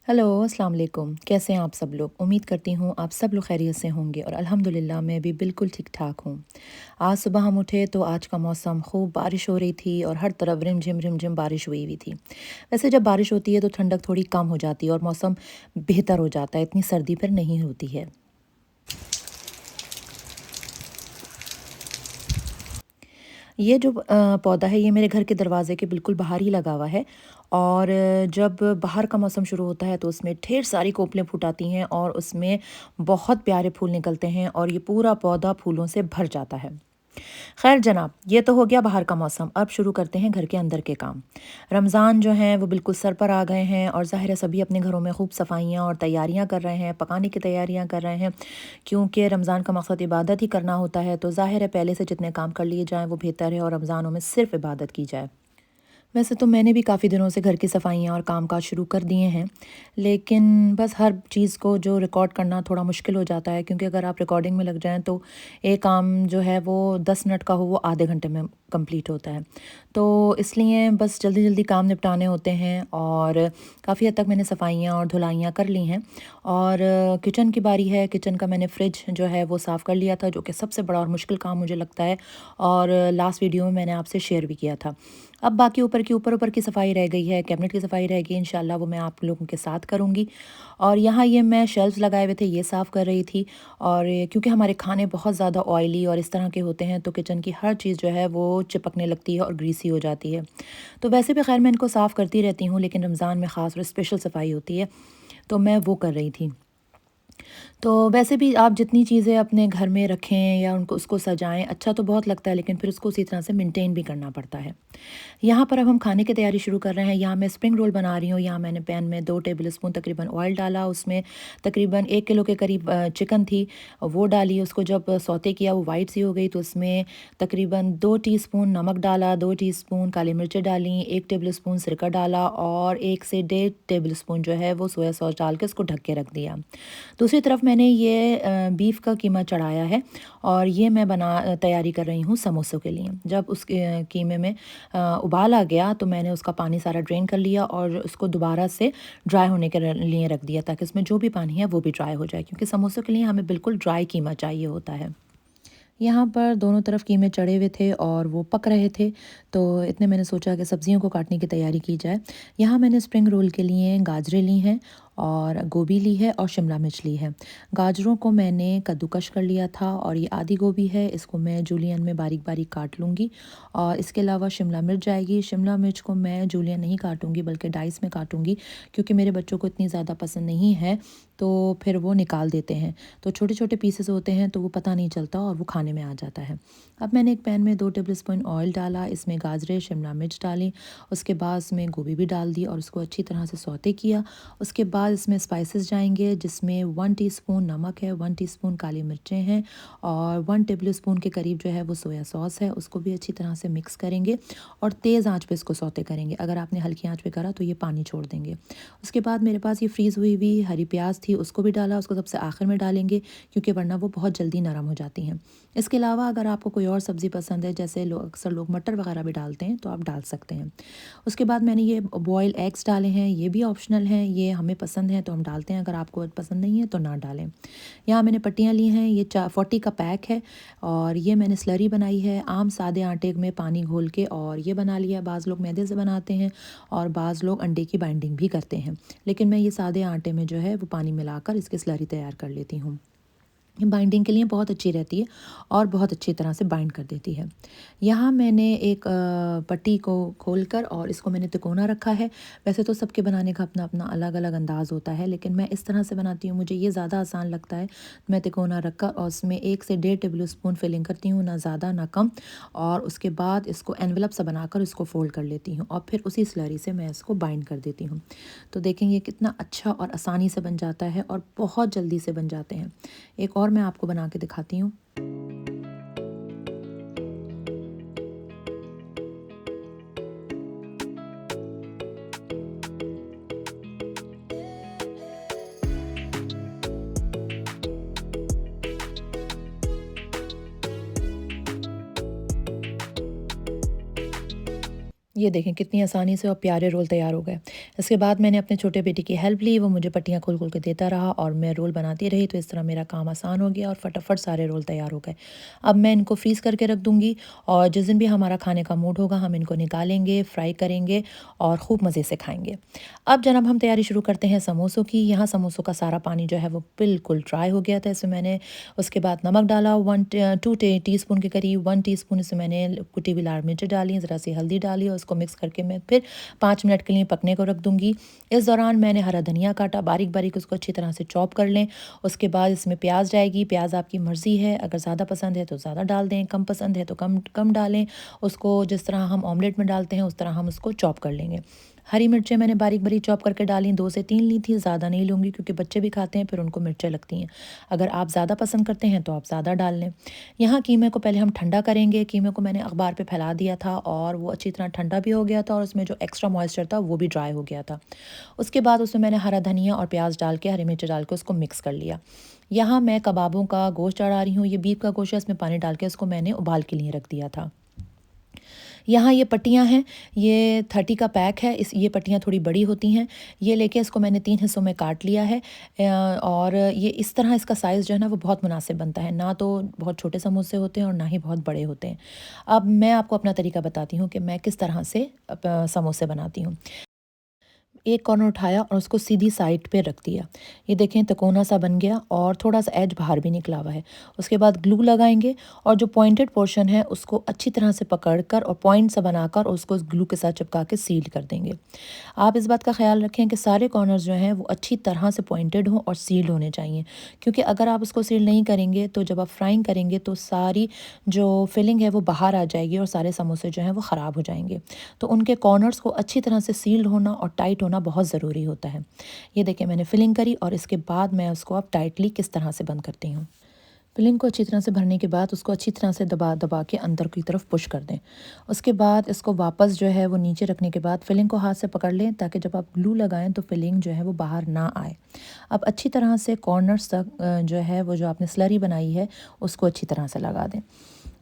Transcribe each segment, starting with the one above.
Hello, अस्सलाम वालेकुम। कैसे हैं आप सब लोग? उम्मीद करती हूँ आप सब लोग खैरियत से होंगे और अल्हम्दुलिल्लाह मैं भी बिल्कुल ठीक-ठाक हूँ। आज सुबह हम उठे तो आज का मौसम खूब बारिश हो रही थी और हर तरफ रिमझिम बारिश हुई हुई थी। वैसे जब बारिश होती है तो ठंडक थोड़ी कम हो जाती है और मौसम बेहतर हो जाता है, इतनी सर्दी फिर नहीं होती है। ये जो पौधा है ये मेरे घर के दरवाज़े के बिल्कुल बाहर ही लगा हुआ है और जब बाहर का मौसम शुरू होता है तो उसमें ढेर सारी कोपलें फूट आती हैं और उसमें बहुत प्यारे फूल निकलते हैं और ये पूरा पौधा फूलों से भर जाता है। खैर जनाब, ये तो हो गया बाहर का मौसम। अब शुरू करते हैं घर के अंदर के काम। रमज़ान जो है वो बिल्कुल सर पर आ गए हैं और ज़ाहिर है सभी अपने घरों में खूब सफाइयाँ और तैयारियाँ कर रहे हैं, पकाने की तैयारियाँ कर रहे हैं, क्योंकि रमज़ान का मकसद इबादत ही करना होता है। तो ज़ाहिर है पहले से जितने काम कर लिए जाएँ वो बेहतर है और रमज़ानों में सिर्फ़ इबादत की जाए। वैसे तो मैंने भी काफ़ी दिनों से घर की सफाइयाँ और काम-काज शुरू कर दिए हैं, लेकिन बस हर चीज़ को जो रिकॉर्ड करना थोड़ा मुश्किल हो जाता है, क्योंकि अगर आप रिकॉर्डिंग में लग जाएँ तो एक काम जो है वो 10 मिनट का हो वो आधे घंटे में कंप्लीट होता है। तो इसलिए बस जल्दी-जल्दी काम निपटाने होते हैं और काफ़ी हद तक मैंने सफाइयाँ और धुलाइयाँ कर ली हैं और किचन की बारी है। किचन का मैंने फ्रिज जो है वो साफ़ कर लिया था, जो कि सबसे बड़ा और मुश्किल काम मुझे लगता है और लास्ट वीडियो में मैंने आपसे शेयर भी किया था। अब बाकी ऊपर की सफाई रह गई है, कैबिनेट की सफाई रह गई, इंशाल्लाह वो मैं आप लोगों के साथ करूँगी। और यहाँ ये मैं शेल्व्स लगाए हुए थे, ये साफ़ कर रही थी और क्योंकि हमारे खाने बहुत ज़्यादा ऑयली और इस तरह के होते हैं, तो किचन की हर चीज़ जो है वो चिपकने लगती है और ग्रीसी हो जाती है। तो वैसे भी खैर मैं इनको साफ़ करती रहती हूँ, लेकिन रमज़ान में ख़ास और स्पेशल सफाई होती है, तो मैं वो कर रही थी। तो वैसे भी आप जितनी चीज़ें अपने घर में रखें या उनको उसको सजाएँ, अच्छा तो बहुत लगता है, लेकिन फिर उसको उसी तरह से मेंटेन भी करना पड़ता है। यहाँ पर अब हम खाने की तैयारी शुरू कर रहे हैं। यहाँ मैं स्प्रिंग रोल बना रही हूँ। यहाँ मैंने पैन में 2 टेबलस्पून तकरीबन ऑयल डाला, उसमें तकरीबन 1 किलो के करीब चिकन थी, वो डाली। उसको जब सौते किया वो वाइट सी हो गई तो उसमें तकरीबन 2 टीस्पून नमक डाला, 2 टीस्पून काली मिर्चें डालीं, 1 टेबलस्पून सिरका डाला और 1 से डेढ़ टेबलस्पून जो है वो सोया सॉस डाल के उसको ढक के रख दिया। दूसरी तरफ मैंने ये बीफ का कीमा चढ़ाया है और ये मैं तैयारी कर रही हूँ समोसों के लिए। जब उस कीमे में उबाल आ गया तो मैंने उसका पानी सारा ड्रेन कर लिया और उसको दोबारा से ड्राई होने के लिए रख दिया, ताकि उसमें जो भी पानी है वो भी ड्राई हो जाए, क्योंकि समोसों के लिए हमें बिल्कुल ड्राई कीमा चाहिए होता है। यहाँ पर दोनों तरफ कीमे चढ़े हुए थे और वो पक रहे थे, तो इतने मैंने सोचा कि सब्जियों को काटने की तैयारी की जाए। यहाँ मैंने स्प्रिंग रोल के लिए गाजरें ली हैं और गोभी ली है और शिमला मिर्च ली है। गाजरों को मैंने कद्दूकश कर लिया था और ये आधी गोभी है, इसको मैं जूलियन में बारीक-बारीक काट लूँगी और इसके अलावा शिमला मिर्च जाएगी। शिमला मिर्च को मैं जूलियन नहीं काटूँगी बल्कि डाइस में काटूँगी, क्योंकि मेरे बच्चों को इतनी ज़्यादा पसंद नहीं है, तो फिर वो निकाल देते हैं। तो छोटे-छोटे पीसेस होते हैं तो वो पता नहीं चलता और वो खाने में आ जाता है। अब मैंने एक पैन में 2 टेबलस्पून ऑयल डाला, इसमें गाजरें, शिमला मिर्च डाली, उसके बाद इसमें गोभी भी डाल दी और उसको अच्छी तरह से सौते किया। उसके बाद इसमें स्पाइसेस जाएँगे, जिसमें 1 टीस्पून नमक है, 1 टीस्पून काली मिर्चें हैं और 1 टेबलस्पून के करीब जो है वो सोया सॉस है। उसको भी अच्छी तरह से मिक्स करेंगे और तेज़ आँच पे इसको सौते करेंगे। अगर आपने हल्की आँच पे करा तो ये पानी छोड़ देंगे। उसके बाद मेरे पास ये फ्रीज़ हुई हुई हरी प्याज़ थी, उसको भी डाला, उसको सबसे आखिर में डालेंगे, क्योंकि वरना वो बहुत जल्दी नरम हो जाती हैं। इसके अलावा अगर आपको कोई और सब्ज़ी पसंद है, जैसे अक्सर लोग मटर वगैरह भी डालते हैं, तो आप डाल सकते हैं। उसके बाद मैंने ये बॉयल एग्स डाले हैं, ये भी ऑप्शनल हैं, ये हमें पसंद है तो हम डालते हैं, अगर आपको पसंद नहीं है तो ना डालें। यहाँ मैंने पट्टियाँ ली हैं, ये 40 का पैक है और ये मैंने स्लरी बनाई है आम सादे आटे में पानी घोल के, और ये बना लिया। बाज़ लोग मैदे से बनाते हैं और बाज़ लोग अंडे की बाइंडिंग भी करते हैं, लेकिन मैं ये सादे आटे में जो है वो पानी मिलाकर इसकी स्लरी तैयार कर लेती हूँ। ये बाइंडिंग के लिए बहुत अच्छी रहती है और बहुत अच्छी तरह से बाइंड कर देती है। यहाँ मैंने एक पट्टी को खोलकर और इसको मैंने तिकोना रखा है। वैसे तो सबके बनाने का अपना-अपना अलग-अलग अंदाज़ होता है, लेकिन मैं इस तरह से बनाती हूँ, मुझे ये ज़्यादा आसान लगता है। मैं तिकोना रखकर और उसमें 1 से डेढ़ टेबलस्पून फिलिंग करती हूँ, ना ज़्यादा ना कम, और उसके बाद इसको एनवेलप सा बनाकर इसको फ़ोल्ड कर लेती हूँ और फिर उसी स्लरी से मैं इसको बाइंड कर देती हूँ। तो देखेंगे कितना अच्छा और आसानी से बन जाता है और बहुत जल्दी से बन जाते हैं। एक और मैं आपको बना के दिखाती हूँ। ये देखें कितनी आसानी से और प्यारे रोल तैयार हो गए। इसके बाद मैंने अपने छोटे बेटे की हेल्प ली, वो मुझे पट्टियाँ खोल-खोल के देता रहा और मैं रोल बनाती रही, तो इस तरह मेरा काम आसान हो गया और फटाफट सारे रोल तैयार हो गए। अब मैं इनको फ्रीज़ करके रख दूँगी और जिस दिन भी हमारा खाने का मूड होगा हम इनको निकालेंगे, फ्राई करेंगे और खूब मज़े से खाएँगे। अब जनाब हम तैयारी शुरू करते हैं समोसों की। यहाँ समोसों का सारा पानी जो है वो बिल्कुल ड्राई हो गया था। इसमें मैंने उसके बाद नमक डाला 2 टीस्पून के करीब, 1 टीस्पून इसमें मैंने कुटी हुई लाल मिर्च डाली, ज़रा सी हल्दी डाली और उसको मिक्स करके मैं फिर 5 मिनट के लिए पकने को रख दूँगी। इस दौरान मैंने हरा धनिया काटा, बारीक-बारीक उसको अच्छी तरह से चॉप कर लें। उसके बाद इसमें प्याज़ जाएगी, प्याज़ आपकी मर्ज़ी है, अगर ज़्यादा पसंद है तो ज़्यादा डाल दें, कम पसंद है तो कम कम डालें। उसको जिस तरह हम ऑमलेट में डालते हैं उस तरह हम उसको चॉप कर लेंगे। हरी मिर्चें मैंने बारीक-बारीक चॉप करके डाली, 2 से 3 ली थी, ज़्यादा नहीं लूँगी क्योंकि बच्चे भी खाते हैं, फिर उनको मिर्चें लगती हैं। अगर आप ज़्यादा पसंद करते हैं तो आप ज़्यादा डाल लें। यहाँ कीमे को पहले हम ठंडा करेंगे। कीमे को मैंने अखबार पे फैला दिया था और वो अच्छी तरह ठंडा भी हो गया था और उसमें जो एक्स्ट्रा मॉइस्चर था वो भी ड्राई हो गया था। उसके बाद उसमें मैंने हरा धनिया और प्याज़ डाल के, हरी मिर्च डाल के उसको मिक्स कर लिया। यहाँ मैं कबाबों का गोश्त चढ़ा रही हूँ, ये बीफ का गोश्त है, इसमें पानी डाल के उसको मैंने उबाल के लिए रख दिया था। यहाँ ये पट्टियाँ हैं, ये 30 का पैक है, ये पट्टियाँ थोड़ी बड़ी होती हैं। ये लेके इसको मैंने 3 हिस्सों में काट लिया है और ये इस तरह इसका साइज़ जो है ना वो बहुत मुनासिब बनता है, ना तो बहुत छोटे समोसे होते हैं और ना ही बहुत बड़े होते हैं। अब मैं आपको अपना तरीका बताती हूँ कि मैं किस तरह से समोसे बनाती हूँ। एक कॉर्नर उठाया और उसको सीधी साइड पे रख दिया। ये देखें तिकोना सा बन गया और थोड़ा-सा एज बाहर भी निकला हुआ है। उसके बाद ग्लू लगाएँगे और जो पॉइंटेड पोर्शन है उसको अच्छी तरह से पकड़कर और पॉइंट सा बनाकर उसको ग्लू के साथ चिपका के सील कर देंगे। आप इस बात का ख़्याल रखें कि सारे कॉर्नर्स जो हैं वो अच्छी तरह से पॉइंटेड हों और सील्ड होने चाहिए, क्योंकि अगर आप उसको सील नहीं करेंगे तो जब आप फ्राइंग करेंगे तो सारी जो फिलिंग है वो बाहर आ जाएगी और सारे समोसे जो हैं वो ख़राब हो जाएंगे। तो उनके कॉर्नर्स को अच्छी तरह से सील्ड होना और टाइट होना बहुत ज़रूरी होता है। ये देखिए मैंने फिलिंग करी और इसके बाद मैं उसको अब टाइटली किस तरह से बंद करती हूँ। फिलिंग को अच्छी तरह से भरने के बाद उसको अच्छी तरह से दबा दबा के अंदर की तरफ पुश कर दें। उसके बाद इसको वापस जो है वो नीचे रखने के बाद फिलिंग को हाथ से पकड़ लें ताकि जब आप ग्लू लगाएं तो फिलिंग जो है वो बाहर ना आए। अब अच्छी तरह से कॉर्नर्स तक जो है वो जो आपने स्लरी बनाई है उसको अच्छी तरह से लगा दें,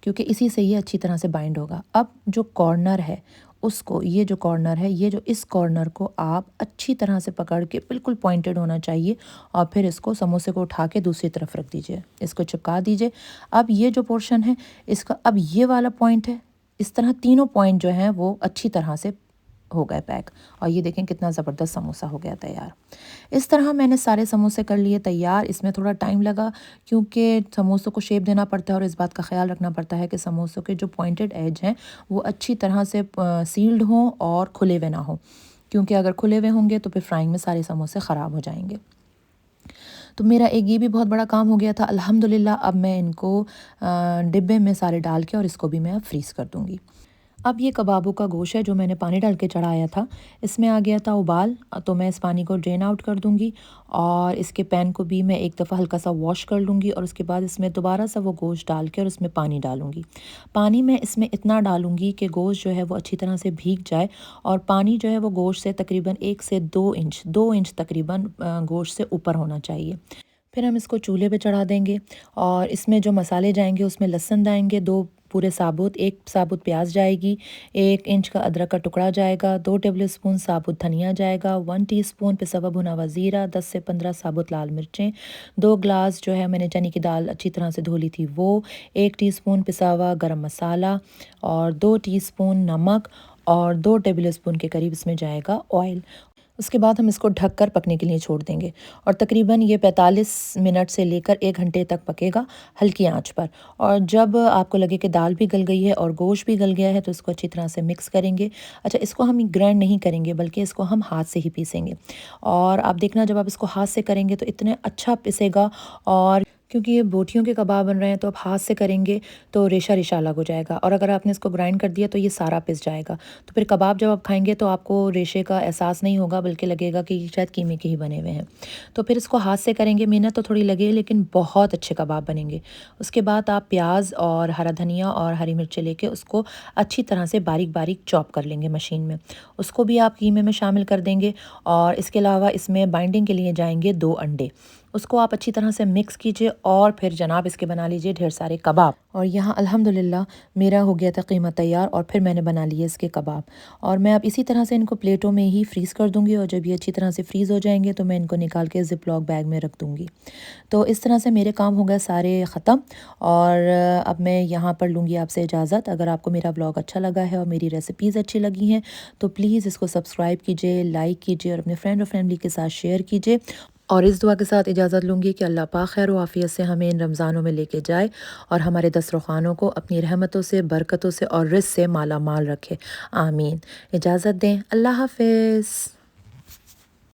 क्योंकि इसी से ये अच्छी तरह से बाइंड होगा। अब जो कॉर्नर है उसको, ये जो कॉर्नर है, ये जो इस कॉर्नर को आप अच्छी तरह से पकड़ के, बिल्कुल पॉइंटेड होना चाहिए, और फिर इसको समोसे को उठा के दूसरी तरफ रख दीजिए, इसको चिपका दीजिए। अब ये जो पोर्शन है इसका, अब ये वाला पॉइंट है, इस तरह तीनों पॉइंट जो हैं वो अच्छी तरह से हो गए पैक। और ये देखें कितना ज़बरदस्त समोसा हो गया तैयार। इस तरह मैंने सारे समोसे कर लिए तैयार। इसमें थोड़ा टाइम लगा क्योंकि समोसों को शेप देना पड़ता है और इस बात का ख्याल रखना पड़ता है कि समोसों के जो पॉइंटेड एज हैं वो अच्छी तरह से सील्ड हों और खुले हुए ना हों, क्योंकि अगर खुले हुए होंगे तो फिर फ्राइंग में सारे समोसे ख़राब हो जाएंगे। तो मेरा एक ये भी बहुत बड़ा काम हो गया था अल्हम्दुलिल्लाह। अब मैं इनको डिब्बे में सारे डाल के और इसको भी मैं अब फ्रीज़ कर दूँगी। अब ये कबाबों का गोश्त है जो मैंने पानी डाल के चढ़ाया था, इसमें आ गया था उबाल, तो मैं इस पानी को ड्रेन आउट कर दूँगी और इसके पैन को भी मैं एक दफ़ा हल्का सा वॉश कर लूँगी और उसके बाद इसमें दोबारा सा वो गोश्त डाल के और उसमें पानी डालूँगी। पानी मैं इसमें इतना डालूँगी कि गोश्त जो है वो अच्छी तरह से भीग जाए और पानी जो है वो गोश्त से तकरीबन 1 से 2 इंच तकरीबन गोश्त से ऊपर होना चाहिए। फिर हम इसको चूल्हे पे चढ़ा देंगे और इसमें जो मसाले जाएंगे उसमें लहसुन जाएंगे 2 पूरे साबुत, 1 साबुत प्याज जाएगी, 1 इंच का अदरक का टुकड़ा जाएगा, 2 टेबलस्पून साबुत धनिया जाएगा, 1 टीस्पून पिसा हुआ भुना हुआ ज़ीरा, 10 से 15 साबुत लाल मिर्चें, 2 ग्लास जो है मैंने चने की दाल अच्छी तरह से धो ली थी वो, 1 टीस्पून पिसा हुआ गरम मसाला और 2 टीस्पून नमक और 2 टेबलस्पून के करीब इसमें जाएगा ऑयल। उसके बाद हम इसको ढककर पकने के लिए छोड़ देंगे और तकरीबन ये 45 मिनट से लेकर 1 घंटे तक पकेगा हल्की आंच पर। और जब आपको लगे कि दाल भी गल गई है और गोश्त भी गल गया है तो इसको अच्छी तरह से मिक्स करेंगे। अच्छा, इसको हम ग्राइंड नहीं करेंगे बल्कि इसको हम हाथ से ही पीसेंगे और आप देखना जब आप इसको हाथ से करेंगे तो इतने अच्छा पिसेगा। और क्योंकि ये बोटियों के कबाब बन रहे हैं तो आप हाथ से करेंगे तो रेशा रेशा अलग हो जाएगा और अगर आपने इसको ग्राइंड कर दिया तो ये सारा पिस जाएगा। तो फिर कबाब जब आप खाएंगे तो आपको रेशे का एहसास नहीं होगा बल्कि लगेगा कि ये शायद कीमे के ही बने हुए हैं। तो फिर इसको हाथ से करेंगे, मेहनत तो थोड़ी लगे लेकिन बहुत अच्छे कबाब बनेंगे। उसके बाद आप प्याज और हरा धनिया और हरी मिर्चें लेके उसको अच्छी तरह से बारीक बारीक चॉप कर लेंगे मशीन में, उसको भी आप कीमे में शामिल कर देंगे। और इसके अलावा इसमें बाइंडिंग के लिए जाएंगे 2 अंडे, उसको आप अच्छी तरह से मिक्स कीजिए और फिर जनाब इसके बना लीजिए ढेर सारे कबाब। और यहाँ अल्हम्दुलिल्लाह मेरा हो गया था कीमा तैयार और फिर मैंने बना लिए इसके कबाब। और मैं अब इसी तरह से इनको प्लेटों में ही फ्रीज़ कर दूँगी और जब ये अच्छी तरह से फ्रीज़ हो जाएंगे तो मैं इनको निकाल के ज़िप लॉक बैग में रख दूँगी। तो इस तरह से मेरे काम हो गए सारे ख़त्म। और अब मैं यहाँ पर लूँगी आपसे इजाज़त। अगर आपको मेरा ब्लॉग अच्छा लगा है और मेरी रेसिपीज़ अच्छी लगी हैं तो प्लीज़ इसको सब्सक्राइब कीजिए, लाइक कीजिए और अपने फ्रेंड और फैमिली के साथ शेयर कीजिए। और इस दुआ के साथ इजाज़त लूँगी कि अल्लाह पाक खैर व आफ़ियत से हमें इन रमज़ानों में लेके जाए और हमारे दस्तरख़्वानों को अपनी रहमतों से, बरकतों से और रिज़्क़ से माला माल रखे। आमीन। इजाज़त दें। अल्लाह हाफ़िज़।